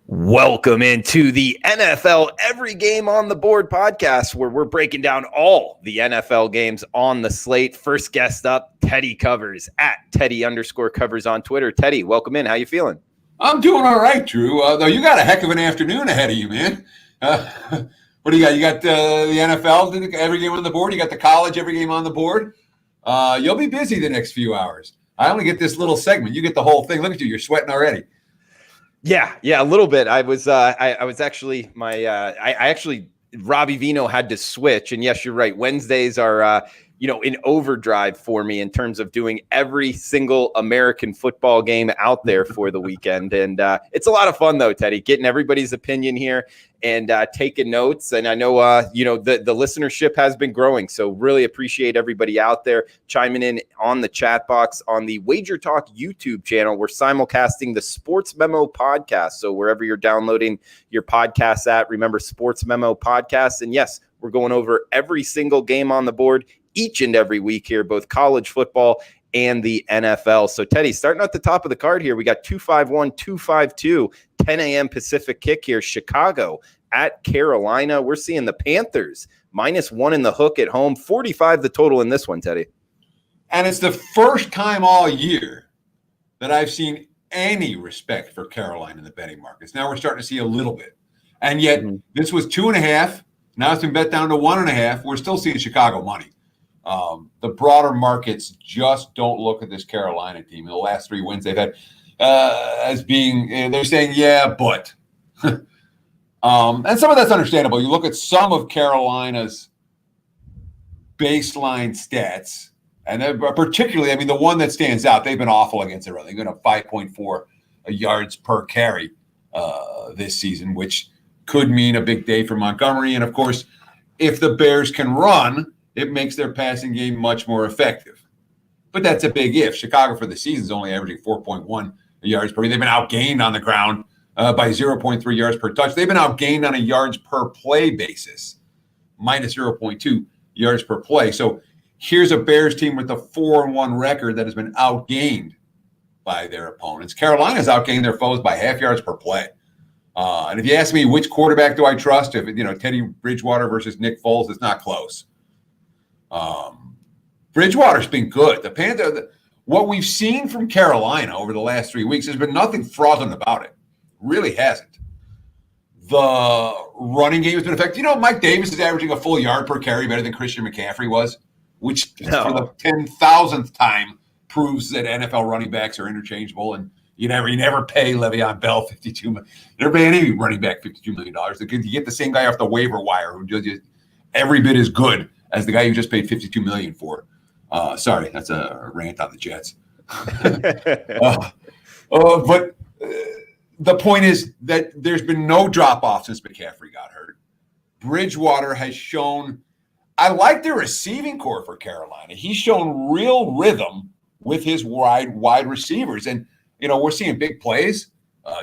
Welcome into the NFL Every Game on the Board podcast, where we're breaking down all the NFL games on the slate. First guest up, Teddy Covers at Teddy_Covers on Twitter. Teddy, welcome in. How you feeling? I'm doing all right, Drew. Though you got a heck of an afternoon ahead of you, man. What do you got? You got the NFL every game on the board. You got the college every game on the board. You'll be busy the next few hours. I only get this little segment. You get the whole thing. Look at you. You're sweating already. Yeah, a little bit. I was actually Robbie Vino had to switch, and yes, you're right. Wednesdays are in overdrive for me in terms of doing every single American football game out there for the weekend, and it's a lot of fun though, Teddy, getting everybody's opinion here and taking notes. And I know the listenership has been growing, so really appreciate everybody out there chiming in on the chat box on the WagerTalk YouTube channel. We're simulcasting the Sports Memo podcast, so wherever you're downloading your podcasts at, remember Sports Memo podcast. And yes, we're going over every single game on the board each and every week here, both college football and the NFL. So, Teddy, starting at the top of the card here, we got 251, 252, 10 a.m. Pacific kick here, Chicago at Carolina. We're seeing the Panthers -1 in the hook at home, 45 the total in this one, Teddy. And it's the first time all year that I've seen any respect for Carolina in the betting markets. Now we're starting to see a little bit. And yet this was 2.5. Now it's been bet down to 1.5. We're still seeing Chicago money. The broader markets just don't look at this Carolina team. In the last 3 wins they've had as being, they're saying, yeah, but. And some of that's understandable. You look at some of Carolina's baseline stats, and particularly, the one that stands out, they've been awful against the run. They've been up 5.4 yards per carry this season, which could mean a big day for Montgomery. And, of course, if the Bears can run, it makes their passing game much more effective. But that's a big if. Chicago for the season is only averaging 4.1 yards per. They've been outgained on the ground by 0.3 yards per touch. They've been outgained on a yards per play basis, minus 0.2 yards per play. So here's a Bears team with a 4-1 record that has been outgained by their opponents. Carolina's outgained their foes by half yards per play. And if you ask me which quarterback do I trust, if Teddy Bridgewater versus Nick Foles, it's not close. Bridgewater's been good. What we've seen from Carolina over the last 3 weeks has been nothing fraudulent about it. Really hasn't. The running game has been effective. Mike Davis is averaging a full yard per carry better than Christian McCaffrey was, which for the 10,000th time proves that NFL running backs are interchangeable. And you never pay Le'Veon Bell $52 million. You never pay any running back $52 million. You get the same guy off the waiver wire who just every bit as good as the guy you just paid $52 million for. Sorry, that's a rant on the Jets. But the point is that there's been no drop-off since McCaffrey got hurt. Bridgewater has shown – I like the receiving core for Carolina. He's shown real rhythm with his wide receivers. And, we're seeing big plays.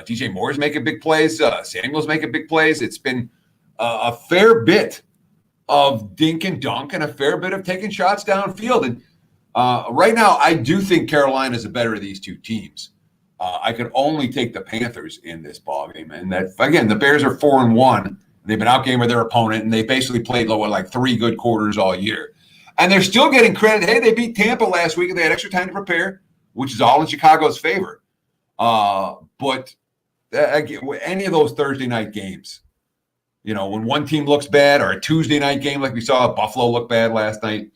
DJ Moore's making big plays. Samuel's making big plays. It's been a fair bit of dink and dunk and a fair bit of taking shots downfield. And right now, I do think Carolina is the better of these two teams. I could only take the Panthers in this ballgame. And that, again, the Bears are 4-1. They've been outgained by their opponent, and they basically played like 3 good quarters all year. And they're still getting credit. Hey, they beat Tampa last week, and they had extra time to prepare, which is all in Chicago's favor. But any of those Thursday night games, when one team looks bad, or a Tuesday night game like we saw Buffalo look bad last night,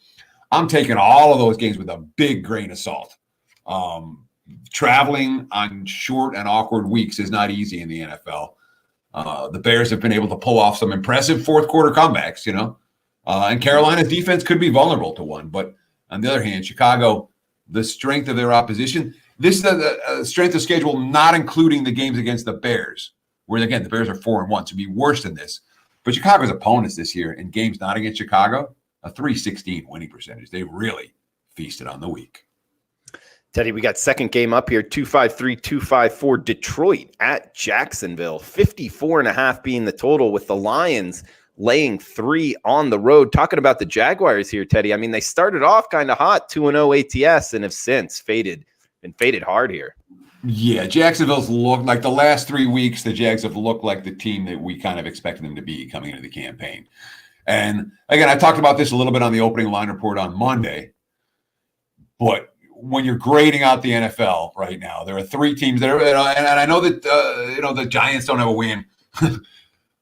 I'm taking all of those games with a big grain of salt. Traveling on short and awkward weeks is not easy in the NFL. The Bears have been able to pull off some impressive fourth quarter comebacks, and Carolina's defense could be vulnerable to one. But on the other hand, Chicago, the strength of their opposition, this is the strength of schedule, not including the games against the Bears, where, again, the Bears are 4-1, so be worse than this. But Chicago's opponents this year in games not against Chicago, a .316 winning percentage. They really feasted on the week. Teddy, we got second game up here, 253, 254, Detroit at Jacksonville, 54.5 being the total, with the Lions laying 3 on the road. Talking about the Jaguars here, Teddy, they started off kind of hot, 2-0 ATS, and have since faded hard here. Yeah, Jacksonville's looked like the last 3 weeks, the Jags have looked like the team that we kind of expected them to be coming into the campaign. And again, I talked about this a little bit on the opening line report on Monday, but when you're grading out the NFL right now, there are 3 teams that are, and I know that, the Giants don't have a win,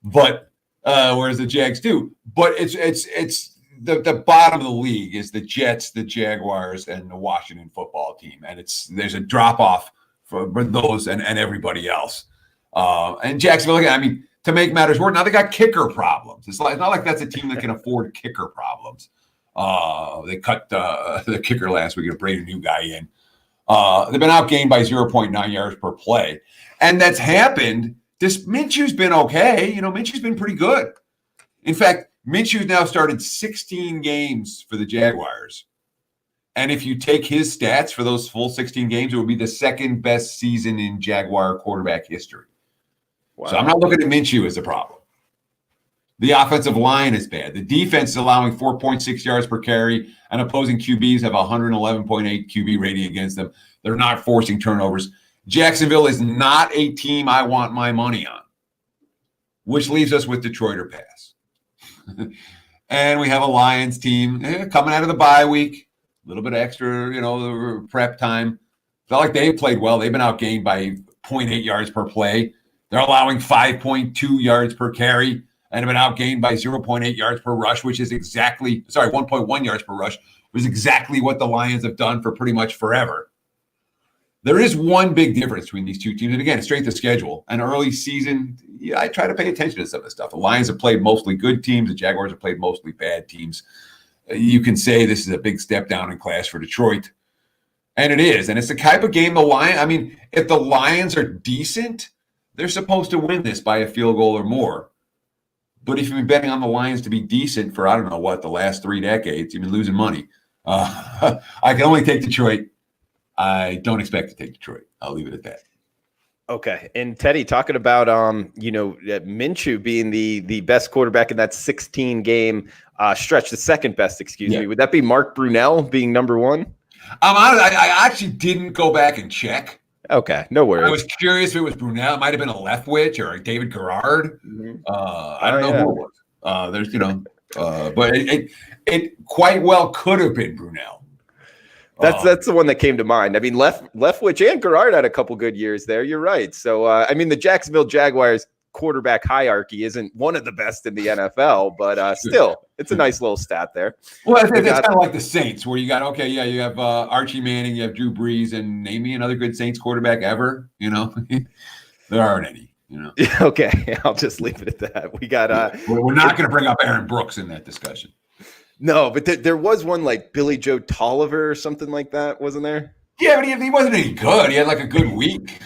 but whereas the Jags do, but it's the bottom of the league is the Jets, the Jaguars, and the Washington football team. And there's a drop off for those and everybody else. And Jacksonville, again, I mean, to make matters worse, now they got kicker problems. It's not like that's a team that can afford kicker problems. They cut the kicker last week and bring a new guy in. They've been outgained by 0.9 yards per play. And that's happened. Minshew's been okay. Minshew's been pretty good. In fact, Minshew's now started 16 games for the Jaguars. And if you take his stats for those full 16 games, it would be the second best season in Jaguar quarterback history. Wow. So I'm not looking at Minshew as a problem. The offensive line is bad. The defense is allowing 4.6 yards per carry, and opposing QBs have 111.8 QB rating against them. They're not forcing turnovers. Jacksonville is not a team I want my money on, which leaves us with Detroit or pass. And we have a Lions team coming out of the bye week, a little bit extra, prep time. Felt like they played well. They've been outgained by 0.8 yards per play. They're allowing 5.2 yards per carry and have been outgained by 0.8 yards per rush, which is 1.1 yards per rush, which is exactly what the Lions have done for pretty much forever. There is one big difference between these two teams. And again, it's strength of schedule. And early season, I try to pay attention to some of this stuff. The Lions have played mostly good teams. The Jaguars have played mostly bad teams. You can say this is a big step down in class for Detroit. And it is. And it's the type of game if the Lions are decent, they're supposed to win this by a field goal or more. But if you've been betting on the Lions to be decent for, the last 3 decades, you've been losing money. I can only take Detroit. I don't expect to take Detroit. I'll leave it at that. Okay. And Teddy, talking about, Minshew being the best quarterback in that 16-game stretch, the second best, me. Would that be Mark Brunell being number 1? I actually didn't go back and check. Okay, no worries. I was curious if it was Brunell. It might have been a Leftwich or a David Garrard. I don't know who it was. But it quite well could have been Brunell. That's the one that came to mind. I mean, Leftwich and Garrard had a couple good years there. You're right. So, the Jacksonville Jaguars quarterback hierarchy isn't one of the best in the NFL, but still, it's a nice little stat there. Well, it's kind of like the Saints, where you you have Archie Manning, you have Drew Brees, and name me another good Saints quarterback ever. There aren't any. Okay, I'll just leave it at that. We got. We're not going to bring up Aaron Brooks in that discussion. No, but there was one like Billy Joe Tolliver or something like that, wasn't there? Yeah, but he wasn't any good. He had like a good week.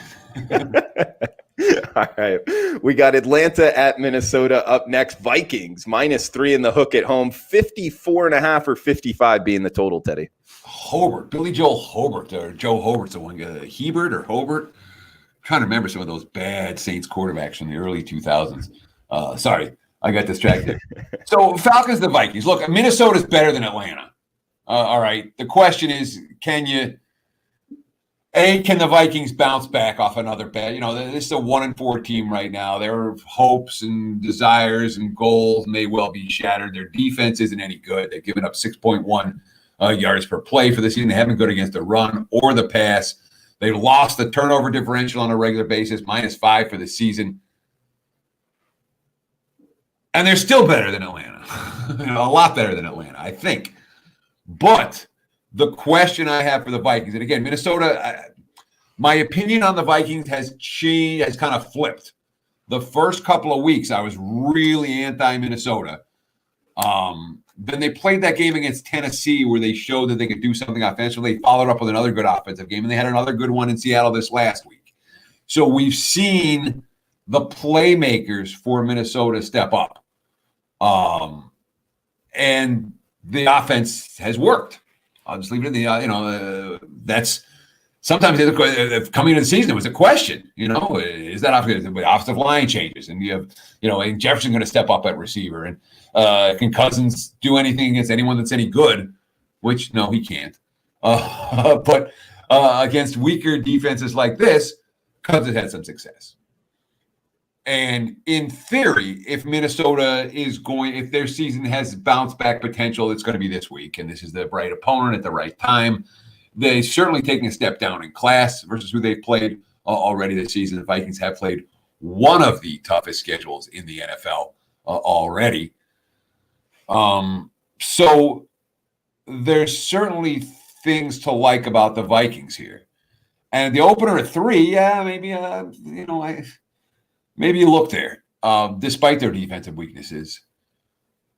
All right. We got Atlanta at Minnesota up next. Vikings -3 in the hook at home, 54.5 or 55 being the total, Teddy. Hobart, Billy Joel Hobart, or Joe Hobart's the one, Hebert or Hobart. I'm trying to remember some of those bad Saints quarterbacks from the early 2000s. Sorry, I got distracted. So Falcons the Vikings. Look, Minnesota's better than Atlanta. All right. The question is, can the Vikings bounce back off another bad? This is a 1-4 team right now. Their hopes and desires and goals may well be shattered. Their defense isn't any good. They've given up 6.1 yards per play for the season. They haven't been good against the run or the pass. They lost the turnover differential on a regular basis, -5 for the season. And they're still better than Atlanta. A lot better than Atlanta, I think. But the question I have for the Vikings, and again, Minnesota, my opinion on the Vikings has changed, has kind of flipped. The first couple of weeks, I was really anti-Minnesota. Then they played that game against Tennessee where they showed that they could do something offensively. They followed up with another good offensive game, and they had another good one in Seattle this last week. So we've seen the playmakers for Minnesota step up. And the offense has worked. I'll just leave it in that's sometimes coming into the season, it was a question, is that offensive line changes? And you have, and Jefferson going to step up at receiver. And can Cousins do anything against anyone that's any good? Which, no, he can't. But against weaker defenses like this because it had some success. And in theory, if Minnesota if their season has bounce back potential, it's going to be this week. And this is the right opponent at the right time. They're certainly taking a step down in class versus who they've played already this season. The Vikings have played one of the toughest schedules in the NFL already. So there's certainly things to like about the Vikings here. And the opener at 3, maybe you look there, despite their defensive weaknesses.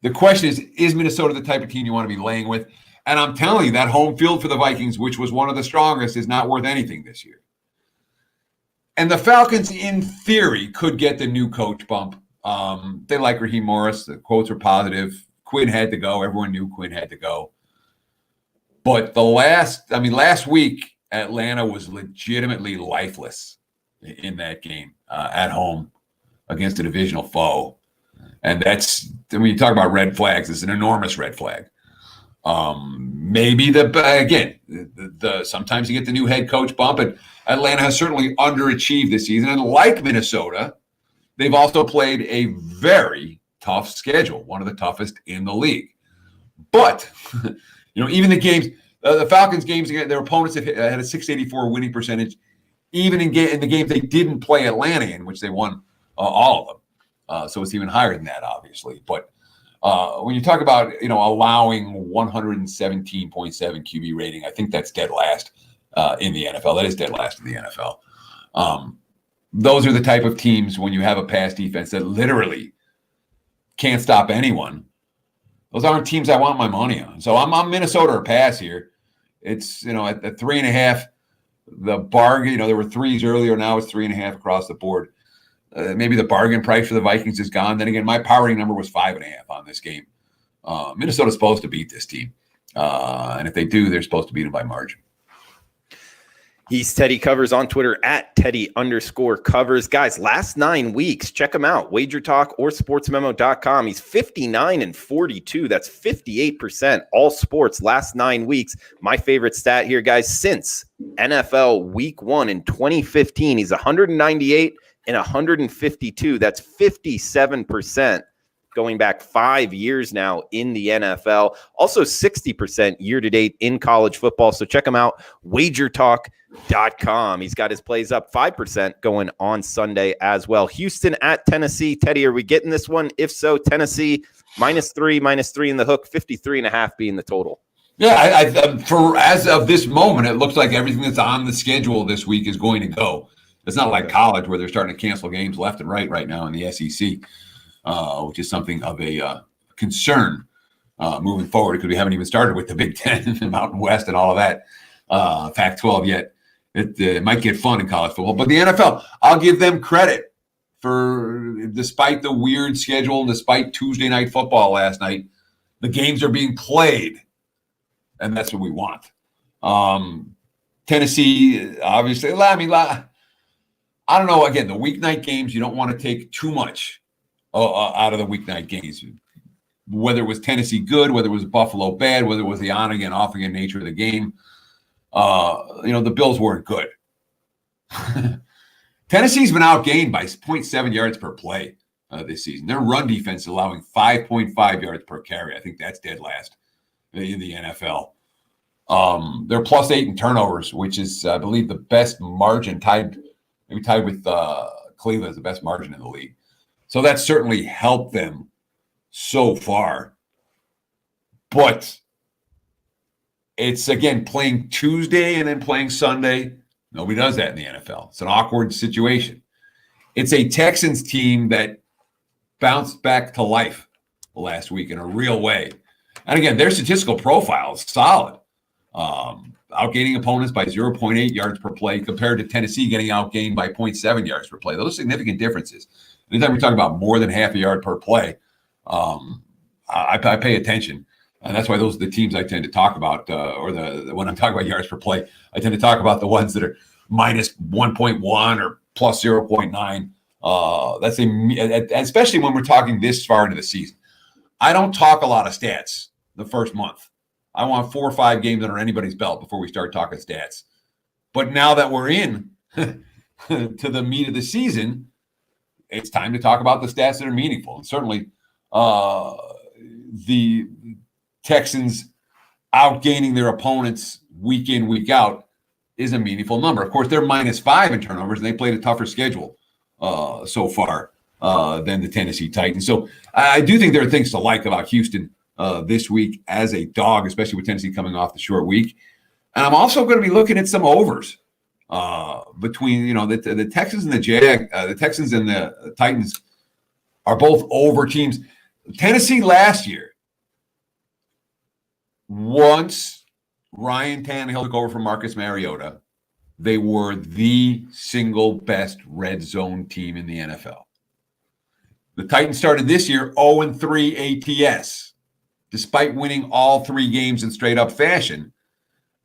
The question is Minnesota the type of team you want to be laying with? And I'm telling you, that home field for the Vikings, which was one of the strongest, is not worth anything this year. And the Falcons, in theory, could get the new coach bump. They like Raheem Morris. The quotes were positive. Quinn had to go. Everyone knew Quinn had to go. But last week, Atlanta was legitimately lifeless in that game at home against a divisional foe. And when you talk about red flags, it's an enormous red flag. Maybe sometimes you get the new head coach bump, and Atlanta has certainly underachieved this season. And like Minnesota, they've also played a very tough schedule, one of the toughest in the league. But, even the games, the Falcons games, their opponents had a .684 winning percentage, even in the games they didn't play Atlanta in, which they won all of them. So it's even higher than that, obviously. But when you talk about, allowing 117.7 QB rating, I think that's dead last in the NFL. That is dead last in the NFL. Those are the type of teams when you have a pass defense that literally can't stop anyone. Those aren't teams I want my money on. So I'm Minnesota or pass here. It's, at the 3.5, the bargain, there were 3s earlier. Now it's 3.5 across the board. Maybe the bargain price for the Vikings is gone. Then again, my powering number was 5.5 on this game. Minnesota's supposed to beat this team. And if they do, they're supposed to beat them by margin. He's Teddy Covers on Twitter at Teddy_covers. Guys, last 9 weeks, check him out. WagerTalk or sportsmemo.com. He's 59-42. That's 58% all sports last 9 weeks. My favorite stat here, guys, since NFL week 1 in 2015, he's 198 and 152. That's 57% going back 5 years now in the NFL. Also 60% year-to-date in college football. So check him out, WagerTalk.com. He's got his plays up 5% going on Sunday as well. Houston at Tennessee. Teddy, are we getting this one? If so, Tennessee -3 in the hook, 53.5 being the total. Yeah, for as of this moment, it looks like everything that's on the schedule this week is going to go. It's not like college where they're starting to cancel games left and right now in the SEC. Which is something of a concern moving forward because we haven't even started with the Big Ten and the Mountain West and all of that, Pac-12 yet. It might get fun in college football. But the NFL, I'll give them credit for, despite the weird schedule and despite Tuesday night football last night, the games are being played, and that's what we want. Tennessee, obviously, I don't know. Again, the weeknight games, you don't want to take too much out of the weeknight games, whether it was Tennessee good, whether it was Buffalo bad, whether it was the on again, off again nature of the game. The Bills weren't good. Tennessee's been outgained by 0.7 yards per play this season. Their run defense is allowing 5.5 yards per carry. I think that's dead last in the NFL. They're +8 in turnovers, which is, I believe, the best margin, tied with Cleveland, is the best margin in the league. So that certainly helped them so far. But it's, again, playing Tuesday and then playing Sunday. Nobody does that in the NFL. It's an awkward situation. It's a Texans team that bounced back to life last week in a real way. And, again, their statistical profile is solid. Outgaining opponents by 0.8 yards per play compared to Tennessee getting outgained by 0.7 yards per play. Those are significant differences. Anytime we talk about more than half a yard per play, I pay attention. And that's why those are the teams I tend to talk about, when I'm talking about yards per play, I tend to talk about the ones that are -1.1 or +0.9. Especially when we're talking this far into the season. I don't talk a lot of stats the first month. I want 4 or 5 games under anybody's belt before we start talking stats. But now that we're in to the meat of the season, it's time to talk about the stats that are meaningful. And certainly the Texans outgaining their opponents week in, week out is a meaningful number. Of course, they're -5 in turnovers, and they played a tougher schedule so far than the Tennessee Titans. So I do think there are things to like about Houston this week as a dog, especially with Tennessee coming off the short week. And I'm also going to be looking at some overs between the Texans and the Texans and the Titans are both over teams. Tennessee last year, once Ryan Tannehill took over from Marcus Mariota, they were the single best red zone team in the NFL. The Titans started this year 0-3 ATS, despite winning all 3 games in straight-up fashion.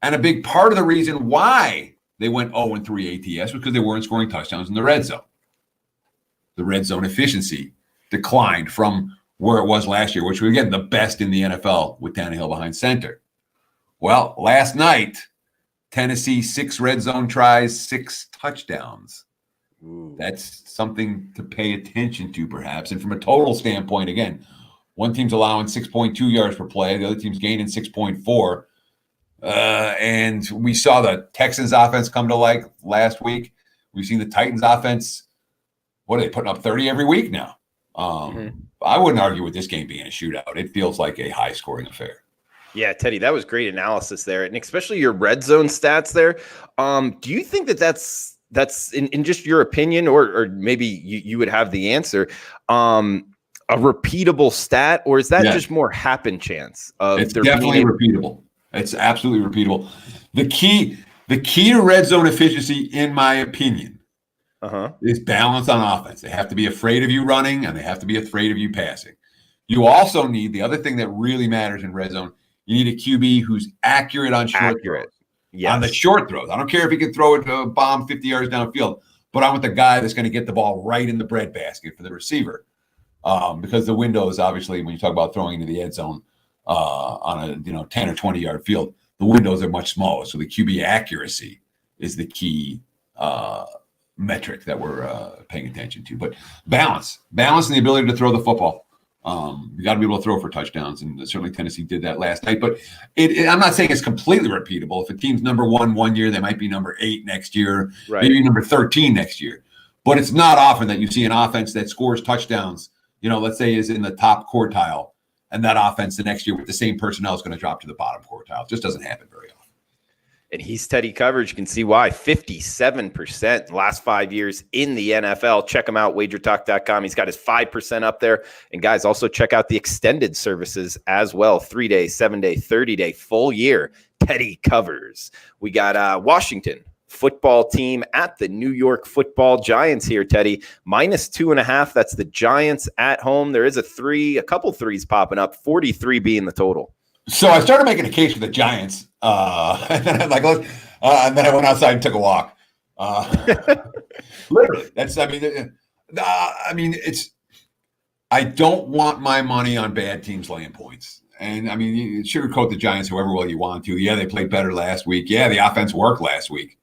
And a big part of the reason why they went 0-3 ATS was because they weren't scoring touchdowns in the red zone. The red zone efficiency declined from where it was last year, which was, again, the best in the NFL with Tannehill behind center. Well, last night, Tennessee, 6 red zone tries, 6 touchdowns. Ooh. That's something to pay attention to, perhaps. And from a total standpoint, again, one team's allowing 6.2 yards per play. The other team's gaining 6.4. And we saw the Texans offense come to life last week. We've seen the Titans offense. What are they putting up 30 every week now? I wouldn't argue with this game being a shootout. It feels like a high-scoring affair. Yeah, Teddy, that was great analysis there, and especially your red zone stats there. Do you think that's in just your opinion, or maybe you would have the answer, a repeatable stat, or is that just more happen chance? It's definitely repeatable. It's absolutely repeatable. The key to red zone efficiency, in my opinion, is balance on offense. They have to be afraid of you running, and they have to be afraid of you passing. You also need the other thing that really matters in red zone. You need a QB who's accurate on short throws. Yes. On the short throws. I don't care if he can throw it to a bomb 50 yards downfield, but I want the guy that's going to get the ball right in the breadbasket for the receiver. Because the windows, obviously, when you talk about throwing into the end zone on a 10 or 20 yard field, the windows are much smaller. So the QB accuracy is the key metric that we're paying attention to. But balance and the ability to throw the football. You got to be able to throw for touchdowns, and certainly Tennessee did that last night. But I'm not saying it's completely repeatable. If a team's number 1 year, they might be number 8 next year, maybe number 13 next year. But it's not often that you see an offense that scores touchdowns, let's say is in the top quartile, and that offense the next year with the same personnel is going to drop to the bottom quartile. It just doesn't happen very often. And he's Teddy Coverage. You can see why. 57% last 5 years in the NFL. Check him out, WagerTalk.com. He's got his 5% up there. And guys, also check out the extended services as well. 3-day, 7-day, 30-day, full year. Teddy Covers. We got Washington football team at the New York Football Giants here, Teddy. -2.5. That's the Giants at home. There is a couple threes popping up. 43 being the total. So I started making a case for the Giants, and then and then I went outside and took a walk. Literally, I don't want my money on bad teams laying points. And you sugarcoat the Giants however well you want to. Yeah, they played better last week. Yeah, the offense worked last week.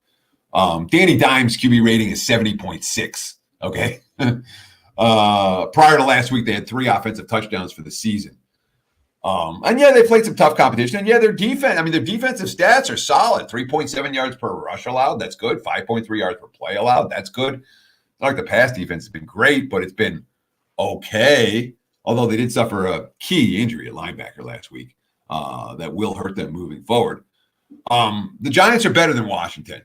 Danny Dimes' QB rating is 70.6. Okay, prior to last week, they had 3 offensive touchdowns for the season. And yeah, they played some tough competition. And yeah, their defensive stats are solid. 3.7 yards per rush allowed. That's good. 5.3 yards per play allowed. That's good. It's not like the pass defense has been great, but it's been okay. Although they did suffer a key injury at linebacker last week that will hurt them moving forward. The Giants are better than Washington.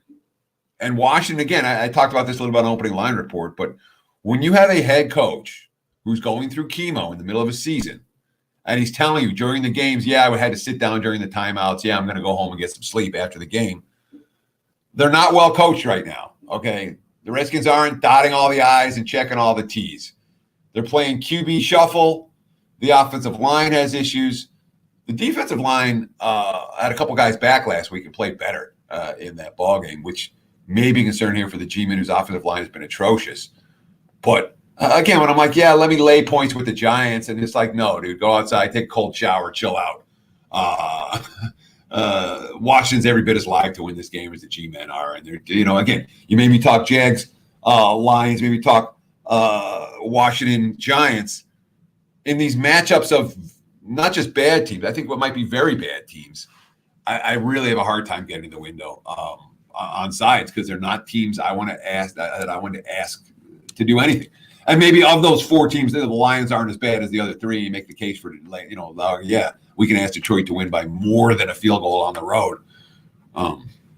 And Washington, again, I talked about this a little bit on opening line report, but when you have a head coach who's going through chemo in the middle of a season, and he's telling you during the games, yeah, I had to sit down during the timeouts. Yeah, I'm going to go home and get some sleep after the game. They're not well coached right now, okay? The Redskins aren't dotting all the I's and checking all the T's. They're playing QB shuffle. The offensive line has issues. The defensive line had a couple guys back last week and played better in that ballgame, which may be a concern here for the G-men, whose offensive line has been atrocious. But again, when I'm like, yeah, let me lay points with the Giants, and it's like, no, dude, go outside, take a cold shower, chill out. Washington's every bit as live to win this game as the G-men are. And they're, again, you made me talk Jags, Lions, maybe talk Washington Giants. In these matchups of not just bad teams, I think what might be very bad teams, I really have a hard time getting the window on sides because they're not teams I want to ask that I want to ask to do anything. And maybe of those four teams, the Lions aren't as bad as the other three. You make the case for, we can ask Detroit to win by more than a field goal on the road.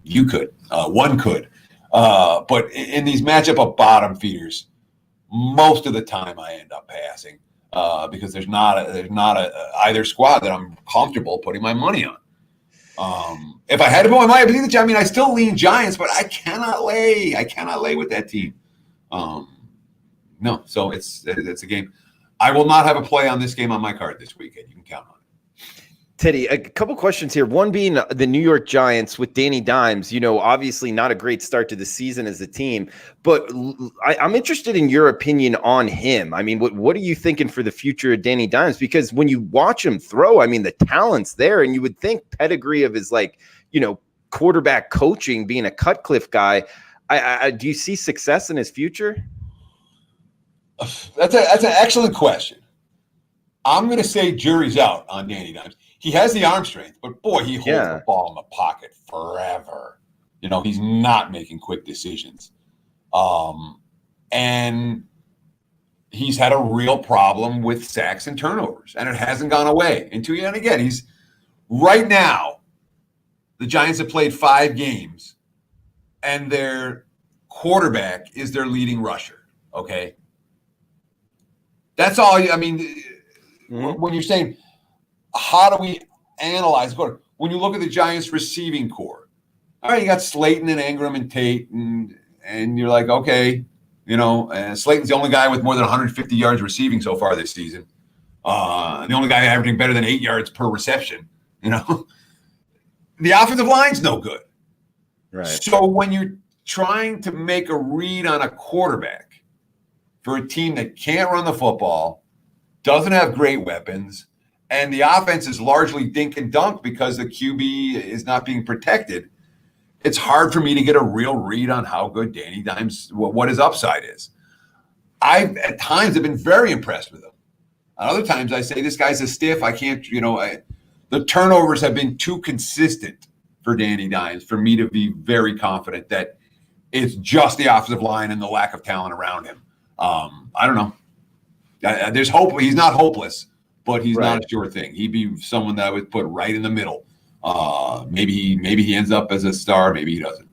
You could, one could, but in these matchup of bottom feeders, most of the time I end up passing because there's not either squad that I'm comfortable putting my money on. If I had to put my money, I still lean Giants, but I cannot lay with that team. No, so it's a game. I will not have a play on this game on my card this weekend. You can count on it. Teddy, a couple questions here. One being the New York Giants with Danny Dimes, obviously not a great start to the season as a team, but I'm interested in your opinion on him. I mean, what are you thinking for the future of Danny Dimes? Because when you watch him throw, the talent's there, and you would think pedigree of his quarterback coaching, being a Cutcliffe guy. Do you see success in his future? That's an excellent question. I'm going to say jury's out on Danny Dimes. He has the arm strength, but boy, he holds the ball in the pocket forever. He's not making quick decisions. And he's had a real problem with sacks and turnovers, and it hasn't gone away. And again, he's right now, the Giants have played 5 games, and their quarterback is their leading rusher. Okay. That's all. When you're saying, how do we analyze? When you look at the Giants receiving core, all right, you got Slayton and Ingram and Tate, and you're like, okay, Slayton's the only guy with more than 150 yards receiving so far this season. The only guy averaging better than 8 yards per reception. The offensive line's no good. Right. So when you're trying to make a read on a quarterback for a team that can't run the football, doesn't have great weapons, and the offense is largely dink and dunk because the QB is not being protected, it's hard for me to get a real read on how good Danny Dimes, what his upside is. I, at times, have been very impressed with him. At other times, I say, this guy's a stiff. I can't, the turnovers have been too consistent for Danny Dimes for me to be very confident that it's just the offensive line and the lack of talent around him. I don't know. There's hope. He's not hopeless, but he's not a sure thing. He'd be someone that I would put right in the middle. Maybe he ends up as a star. Maybe he doesn't.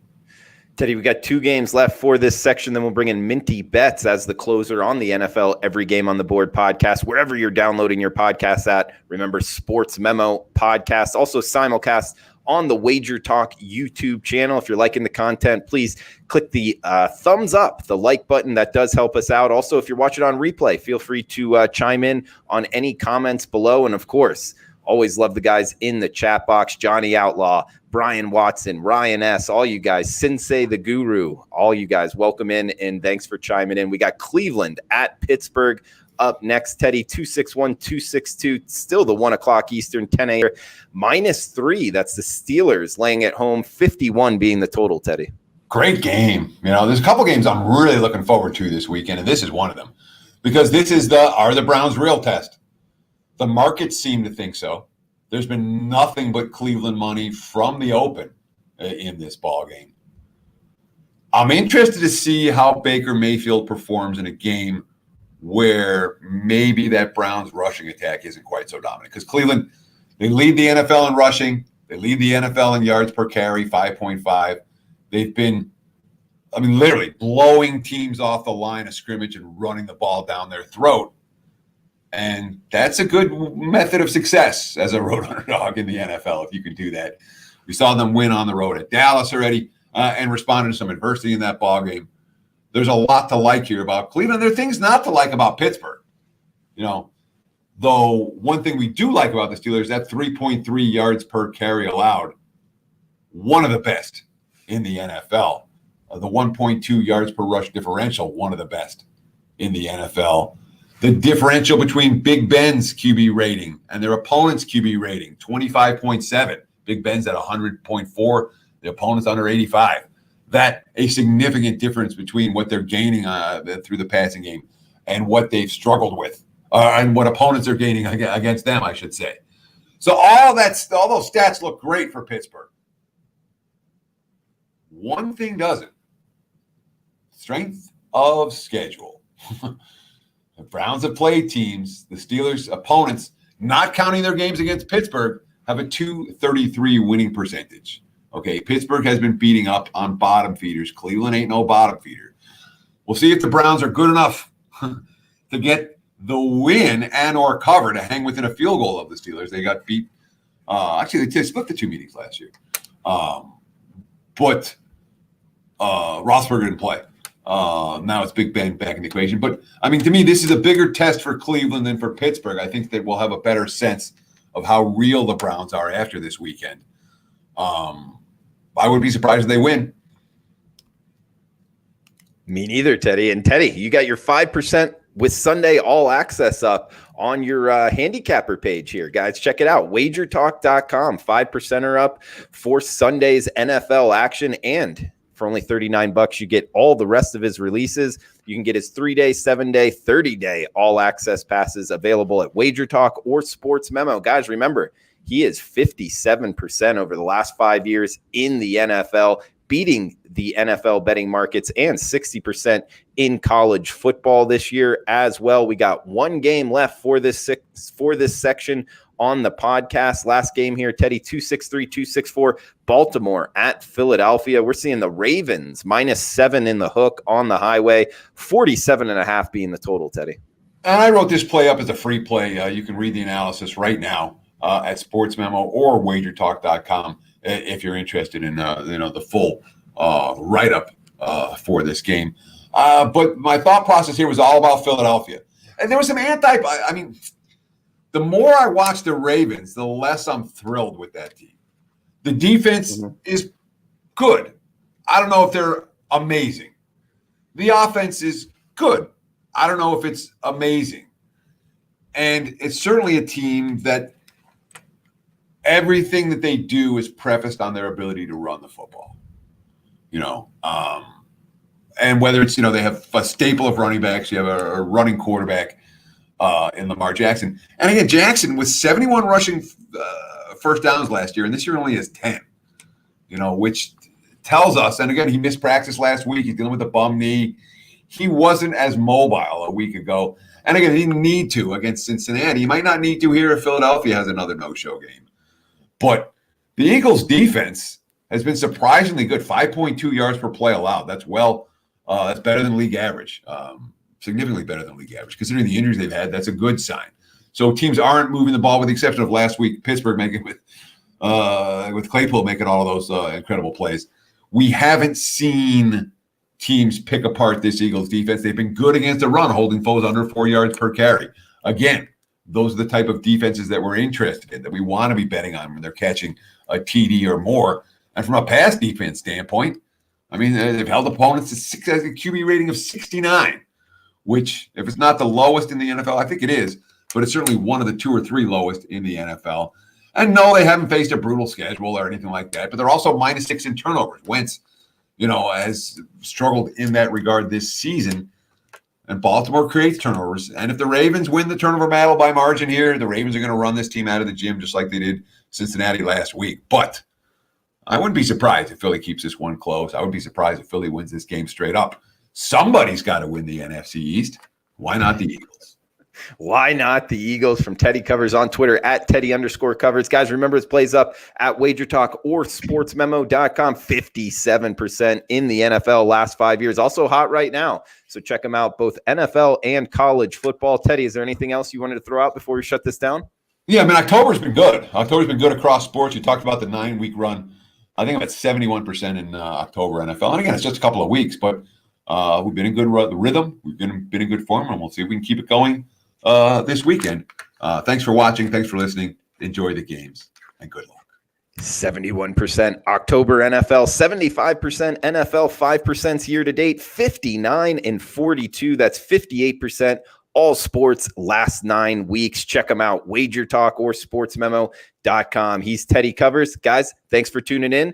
Teddy, we got 2 games left for this section. Then we'll bring in Minty Bets as the closer on the NFL Every Game on the Board podcast, wherever you're downloading your podcasts at. Remember, Sports Memo podcast, also simulcast on the WagerTalk YouTube channel. If you're liking the content, please click the thumbs up, the like button. That does help us out. Also, if you're watching on replay, feel free to chime in on any comments below. And of course, always love the guys in the chat box, Johnny Outlaw, Brian Watson, Ryan S., all you guys, Sensei the Guru, all you guys, welcome in and thanks for chiming in. We got Cleveland at Pittsburgh up next. Teddy, 261-262, still the 1 o'clock Eastern, 10 a.m. -3, that's the Steelers laying at home, 51 being the total, Teddy. Great game. There's a couple games I'm really looking forward to this weekend, and this is one of them, because this is are the Browns real test. The markets seem to think so. There's been nothing but Cleveland money from the open in this ball game. I'm interested to see how Baker Mayfield performs in a game where maybe that Browns rushing attack isn't quite so dominant. Because Cleveland, they lead the NFL in rushing. They lead the NFL in yards per carry, 5.5. They've been, literally blowing teams off the line of scrimmage and running the ball down their throat. And that's a good method of success as a road underdog in the NFL, if you can do that. We saw them win on the road at Dallas already and responded to some adversity in that ball game. There's a lot to like here about Cleveland. There are things not to like about Pittsburgh. Though one thing we do like about the Steelers, that 3.3 yards per carry allowed, one of the best in the NFL. The 1.2 yards per rush differential, one of the best in the NFL. The differential between Big Ben's QB rating and their opponent's QB rating, 25.7. Big Ben's at 100.4. The opponent's under 85. That a significant difference between what they're gaining through the passing game and what they've struggled with, and what opponents are gaining against them, I should say. So all those stats look great for Pittsburgh. One thing doesn't. Strength of schedule. The Browns have played teams. The Steelers' opponents, not counting their games against Pittsburgh, have a .233 winning percentage. Okay, Pittsburgh has been beating up on bottom feeders. Cleveland ain't no bottom feeder. We'll see if the Browns are good enough to get the win and or cover to hang within a field goal of the Steelers. They got beat. Actually, they split the two meetings last year. But Roethlisberger didn't play. Now it's Big Ben back in the equation. But, I mean, to me, this is a bigger test for Cleveland than for Pittsburgh. I think that we'll have a better sense of how real the Browns are after this weekend. I would be surprised if they win. Me neither, Teddy. And Teddy, you got your 5% with Sunday All Access up on your handicapper page here. Guys, check it out. WagerTalk.com. 5% are up for Sunday's NFL action. And for only $39, you get all the rest of his releases. You can get his 3-day, 7-day, 30-day All Access passes available at WagerTalk or Sports Memo. Guys, remember, he is 57% over the last 5 years in the NFL, beating the NFL betting markets, and 60% in college football this year as well. We got one game left for this section on the podcast. Last game here, Teddy, 263-264, Baltimore at Philadelphia. We're seeing the Ravens -7 in the hook on the highway, 47.5 being the total, Teddy. And I wrote this play up as a free play. You can read the analysis right now at Sports Memo or WagerTalk.com if you're interested in the full write-up for this game. But my thought process here was all about Philadelphia. And there was some the more I watch the Ravens, the less I'm thrilled with that team. The defense is good. I don't know if they're amazing. The offense is good. I don't know if it's amazing. And it's certainly a team that everything that they do is prefaced on their ability to run the football. And whether it's, they have a staple of running backs, you have a running quarterback in Lamar Jackson. And again, Jackson with 71 rushing first downs last year, and this year only has 10, which tells us, and again, he missed practice last week. He's dealing with a bum knee. He wasn't as mobile a week ago. And again, he didn't need to against Cincinnati. He might not need to here if Philadelphia has another no-show game. But the Eagles' defense has been surprisingly good, 5.2 yards per play allowed. That's that's better than league average, significantly better than league average. Considering the injuries they've had, that's a good sign. So teams aren't moving the ball, with the exception of last week, Pittsburgh making with Claypool making all of those incredible plays. We haven't seen teams pick apart this Eagles defense. They've been good against the run, holding foes under 4 yards per carry. Again, those are the type of defenses that we're interested in, that we want to be betting on when they're catching a TD or more. And from a pass defense standpoint, they've held opponents to a QB rating of 69, which, if it's not the lowest in the NFL, I think it is, but it's certainly one of the 2 or 3 lowest in the NFL. And no, they haven't faced a brutal schedule or anything like that, but they're also -6 in turnovers. Wentz, has struggled in that regard this season. And Baltimore creates turnovers. And if the Ravens win the turnover battle by margin here, the Ravens are going to run this team out of the gym just like they did Cincinnati last week. But I wouldn't be surprised if Philly keeps this one close. I would be surprised if Philly wins this game straight up. Somebody's got to win the NFC East. Why not the Eagles? Why not the Eagles? From Teddy Covers on Twitter at Teddy_Covers. Guys, remember this plays up at WagerTalk or SportsMemo.com. 57% in the NFL last 5 years. Also hot right now. So check them out, both NFL and college football. Teddy, is there anything else you wanted to throw out before we shut this down? Yeah, October's been good. October's been good across sports. You talked about the 9-week run. I think I'm at 71% in October NFL. And again, it's just a couple of weeks, but we've been in good rhythm. We've been in good form, and we'll see if we can keep it going this weekend. Thanks for watching. Thanks for listening. Enjoy the games, and good luck. 71% October NFL, 75% NFL, 5% year to date, 59 and 42. That's 58% all sports last 9 weeks. Check him out, WagerTalk or sportsmemo.com. He's Teddy Covers. Guys, thanks for tuning in.